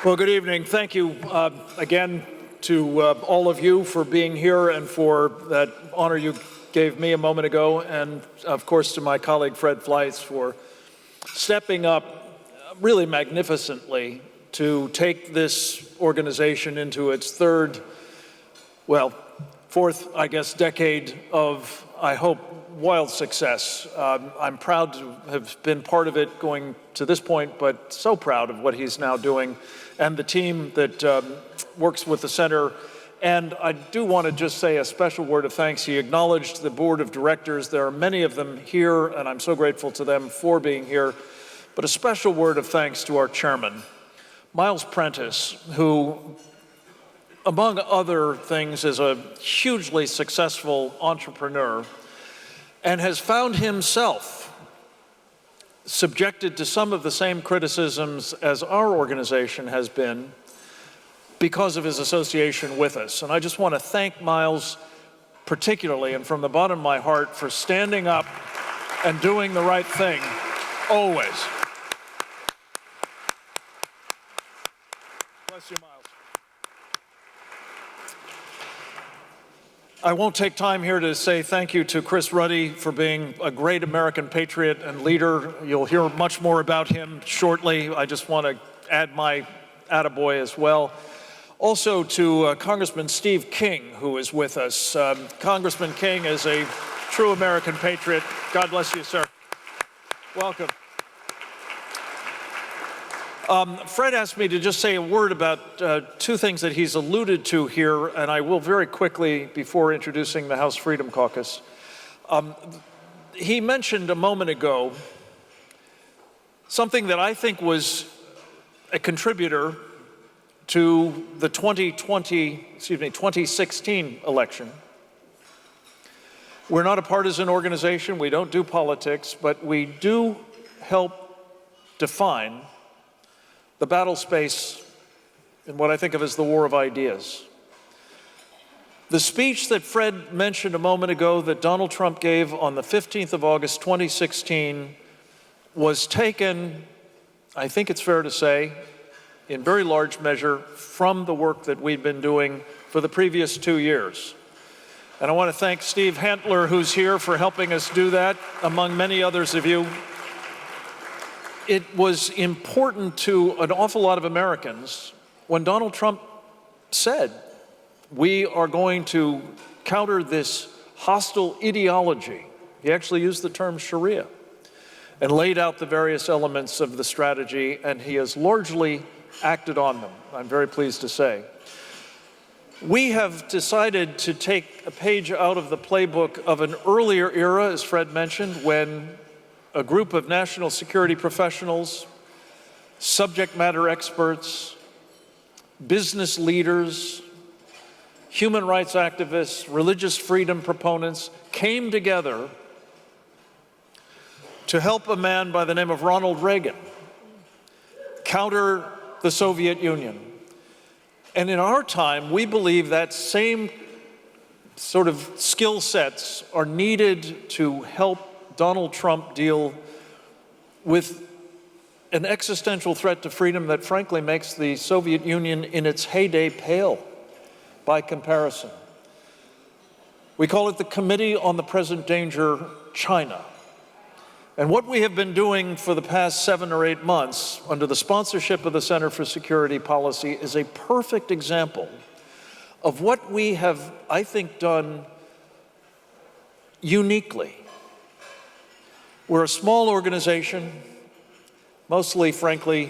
Well, good evening. Thank you again to all of you for being here and for that honor you gave me a moment ago, and of course to my colleague Fred Fleiss for stepping up really magnificently to take this organization into its fourth, I guess, decade of, I hope, wild success. I'm proud to have been part of it going to this point, but so proud of what he's now doing and the team that works with the center. And I do want to just say a special word of thanks. He acknowledged the board of directors. There are many of them here, and I'm so grateful to them for being here. But a special word of thanks to our chairman, Miles Prentice, who, among other things, is a hugely successful entrepreneur and has found himself subjected to some of the same criticisms as our organization has been because of his association with us. And I just want to thank Miles particularly and from the bottom of my heart for standing up and doing the right thing, always. Bless you, Miles. I won't take time here to say thank you to Chris Ruddy for being a great American patriot and leader. You'll hear much more about him shortly. I just want to add my attaboy as well. Also to Congressman Steve King, who is with us. Congressman King is a true American patriot. God bless you, sir. Welcome. Fred asked me to just say a word about two things that he's alluded to here, and I will very quickly before introducing the House Freedom Caucus. He mentioned a moment ago something that I think was a contributor to the 2016 election. We're not a partisan organization, we don't do politics, but we do help define the battle space in what I think of as the war of ideas. The speech that Fred mentioned a moment ago that Donald Trump gave on the 15th of August, 2016, was taken, I think it's fair to say, in very large measure from the work that we've been doing for the previous 2 years. And I want to thank Steve Hantler, who's here, for helping us do that, among many others of you. It was important to an awful lot of Americans when Donald Trump said, we are going to counter this hostile ideology. He actually used the term Sharia and laid out the various elements of the strategy, and he has largely acted on them, I'm very pleased to say. We have decided to take a page out of the playbook of an earlier era, as Fred mentioned, when a group of national security professionals, subject matter experts, business leaders, human rights activists, religious freedom proponents came together to help a man by the name of Ronald Reagan counter the Soviet Union. And in our time, we believe that same sort of skill sets are needed to help Donald Trump deal with an existential threat to freedom that frankly makes the Soviet Union in its heyday pale by comparison. We call it the Committee on the Present Danger, China. And what we have been doing for the past 7 or 8 months under the sponsorship of the Center for Security Policy is a perfect example of what we have, I think, done uniquely. We're a small organization, mostly, frankly,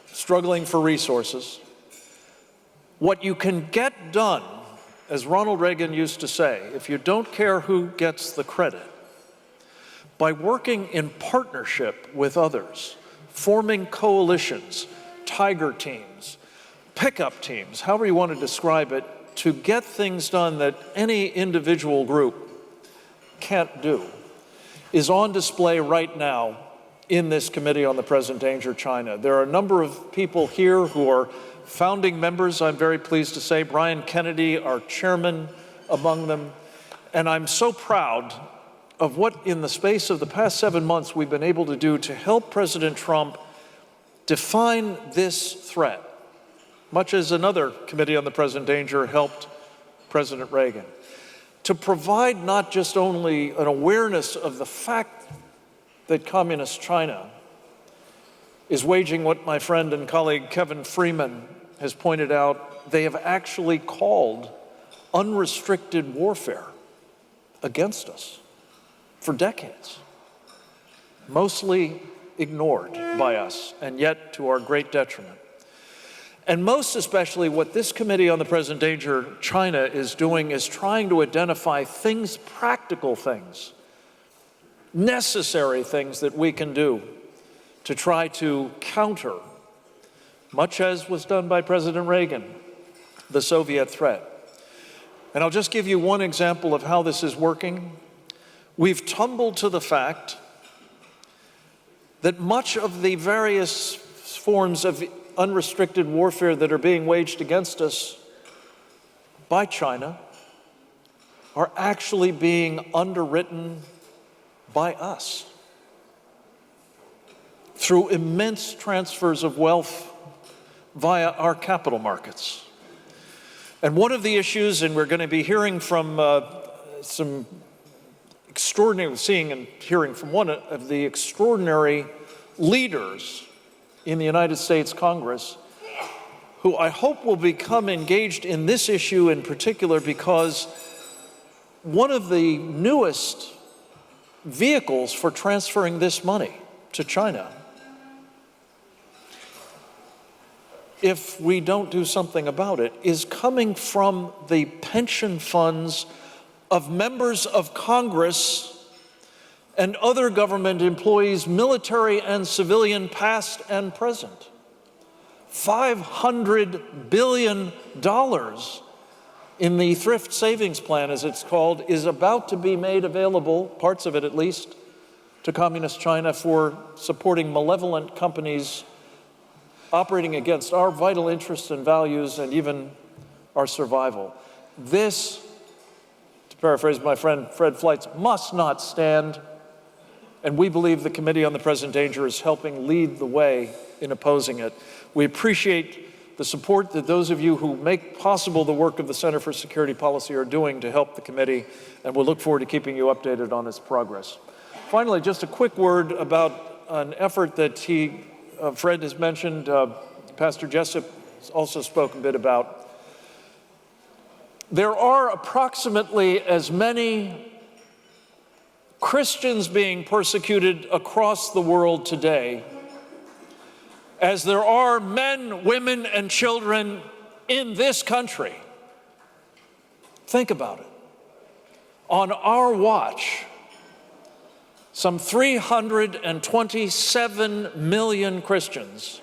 struggling for resources. What you can get done, as Ronald Reagan used to say, if you don't care who gets the credit, by working in partnership with others, forming coalitions, tiger teams, pickup teams, however you want to describe it, to get things done that any individual group can't do, is on display right now in this Committee on the Present Danger, China. There are a number of people here who are founding members, I'm very pleased to say. Brian Kennedy, our chairman, among them. And I'm so proud of what, in the space of the past 7 months, we've been able to do to help President Trump define this threat, much as another Committee on the Present Danger helped President Reagan, to provide not just only an awareness of the fact that Communist China is waging what my friend and colleague Kevin Freeman has pointed out, they have actually called unrestricted warfare against us for decades, mostly ignored by us, and yet to our great detriment. And most especially what this Committee on the Present Danger China is doing is trying to identify things, practical things, necessary things that we can do to try to counter, much as was done by President Reagan, the Soviet threat. And I'll just give you one example of how this is working. We've tumbled to the fact that much of the various forms of unrestricted warfare that are being waged against us by China are actually being underwritten by us through immense transfers of wealth via our capital markets. And one of the issues, and we're going to be hearing from some extraordinary, seeing and hearing from one of the extraordinary leaders in the United States Congress, who I hope will become engaged in this issue in particular, because one of the newest vehicles for transferring this money to China, if we don't do something about it, is coming from the pension funds of members of Congress and other government employees, military and civilian, past and present. $500 billion in the thrift savings plan, as it's called, is about to be made available, parts of it at least, to Communist China for supporting malevolent companies operating against our vital interests and values and even our survival. This, to paraphrase my friend Fred Fleitz, must not stand. And we believe the Committee on the Present Danger is helping lead the way in opposing it. We appreciate the support that those of you who make possible the work of the Center for Security Policy are doing to help the committee, and we'll look forward to keeping you updated on its progress. Finally, just a quick word about an effort that Fred has mentioned, Pastor Jessup also spoke a bit about. There are approximately as many Christians being persecuted across the world today as there are men, women, and children in this country. Think about it. On our watch, some 327 million Christians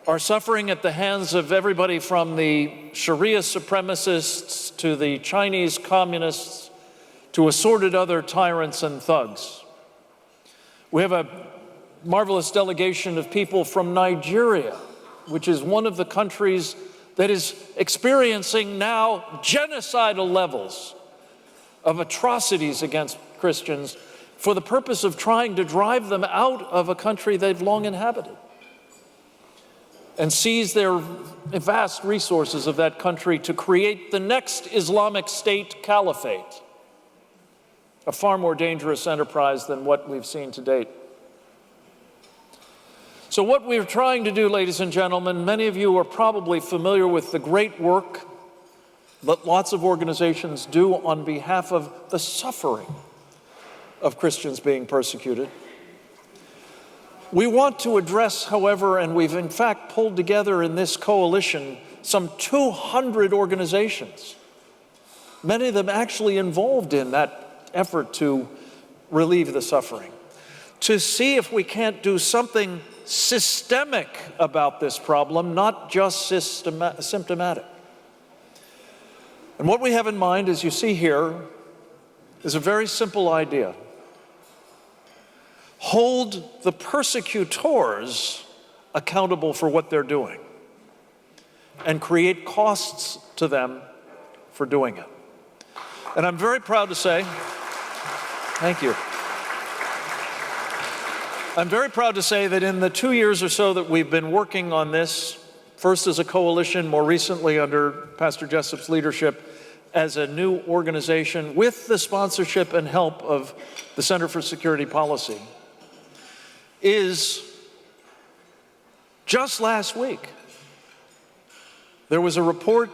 are suffering at the hands of everybody from the Sharia supremacists to the Chinese communists to assorted other tyrants and thugs. We have a marvelous delegation of people from Nigeria, which is one of the countries that is experiencing now genocidal levels of atrocities against Christians for the purpose of trying to drive them out of a country they've long inhabited and seize their vast resources of that country to create the next Islamic State caliphate, a far more dangerous enterprise than what we've seen to date. So what we're trying to do, ladies and gentlemen, many of you are probably familiar with the great work that lots of organizations do on behalf of the suffering of Christians being persecuted. We want to address, however, and we've in fact pulled together in this coalition some 200 organizations, many of them actually involved in that effort to relieve the suffering, to see if we can't do something systemic about this problem, not just symptomatic. And what we have in mind, as you see here, is a very simple idea. Hold the persecutors accountable for what they're doing and create costs to them for doing it. And I'm very proud to say, thank you. I'm very proud to say that in the 2 years or so that we've been working on this, first as a coalition, more recently under Pastor Jessup's leadership as a new organization with the sponsorship and help of the Center for Security Policy, is just last week, there was a report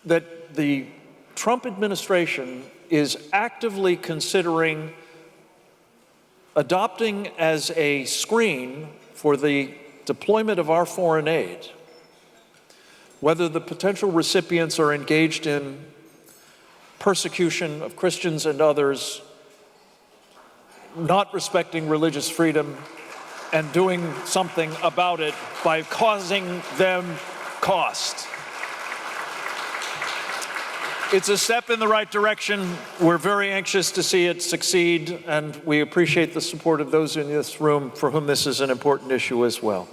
that the Trump administration is actively considering adopting as a screen for the deployment of our foreign aid whether the potential recipients are engaged in persecution of Christians and others, not respecting religious freedom, and doing something about it by causing them cost. It's a step in the right direction. We're very anxious to see it succeed, and we appreciate the support of those in this room for whom this is an important issue as well.